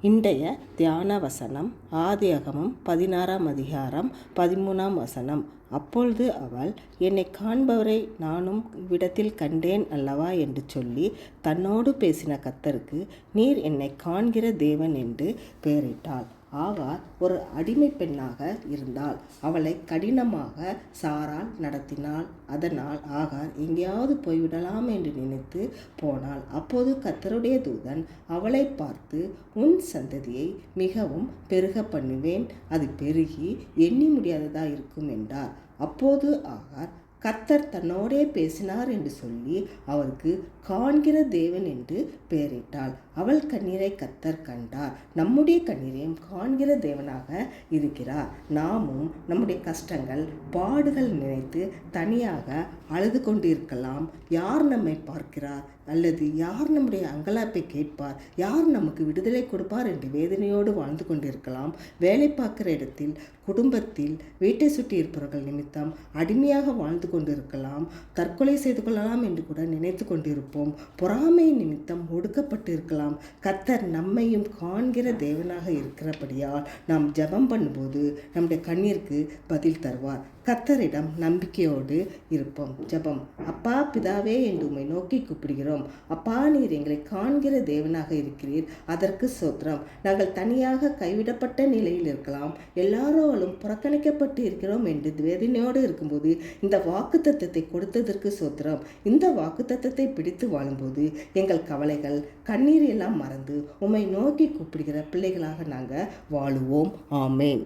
இன்றைய தியான வசனம் ஆதியாகமம் 16ஆம் அதிகாரம் 13ஆம் வசனம். அப்பொழுது அவள், என்னை காண்பவரை நானும் இவ்விடத்தில் கண்டேன் அல்லவா என்று சொல்லி தன்னோடு பேசின கர்த்தருக்கு, நீர் என்னை காண்கிற தேவன் என்று பெயரிட்டாள். ஆகார் ஒரு அடிமை பெண்ணாக இருந்தாள். அவளை கடினமாக சாராள் நடத்தினாள். அதனால் ஆகார் எங்கேயாவது போய்விடலாம் என்று நினைத்து போனாள். அப்போது கர்த்தருடைய தூதன் அவளை பார்த்து, உன் சந்ததியை மிகவும் பெருக பண்ணுவேன், அது பெருகி எண்ணி முடியாததா இருக்கும் என்றார். அப்போது ஆகார், கர்த்தர் தன்னோடே பேசினார் என்று சொல்லி அவருக்கு காண்கிற தேவன் என்று பெயரிட்டாள். அவள் கண்ணீரை கர்த்தர் கண்டார். நம்முடைய கண்ணீரையும் காண்கிற தேவனாக இருக்கிறார். நாமும் நம்முடைய கஷ்டங்கள், பாடுகள் நினைத்து தனியாக அழுது கொண்டு இருக்கலாம். யார் நம்மை பார்க்கிறார் அல்லது யார் நம்முடைய அங்கலாப்பை கேட்பார், யார் நமக்கு விடுதலை கொடுப்பார் என்று வேதனையோடு வாழ்ந்து கொண்டிருக்கலாம். வேலை பார்க்கிற இடத்தில், குடும்பத்தில், வீட்டை சுற்றி இருப்பவர்கள் நிமித்தம் அடிமையாக வாழ்ந்து கொண்டிருக்கலாம். தற்கொலை செய்து கொள்ளலாம் என்று கூட நினைத்து கொண்டிருப்போம். பொறாமை நிமித்தம் ஒடுக்கப்பட்டு இருக்கலாம். கர்த்தர் நம்மையும் காண்கிற தேவனாக இருக்கிறபடியால் நாம் ஜெபம் பண்ணும்போது நம்முடைய கண்ணீருக்கு பதில் தருவார். கர்த்தரிடம் நம்பிக்கையோடு இருப்போம். ஜெபம். அப்பா பிதாவே என்று உம்மை நோக்கி கூப்பிடுகிறோம். அப்பா, நீர் எங்களை காண்கிற தேவனாக இருக்கிறீர். அதற்கு ஸ்தோத்திரம். நாங்கள் தனியாக கைவிடப்பட்ட நிலையில் இருக்கலாம். எல்லாரோடும் புறக்கணிக்கப்பட்டு இருக்கிறோம் என்று வேதனையோடு இருக்கும்போது இந்த வாக்குத்தத்தத்தை கொடுத்ததற்கு ஸ்தோத்திரம். இந்த வாக்குத்தத்தத்தை பிடித்து வாழும்போது எங்கள் கவலைகள், கண்ணீர் எல்லாம் மறந்து உம்மை நோக்கி கூப்பிடுகிற பிள்ளைகளாக நாங்கள் வாழுவோம். ஆமேன்.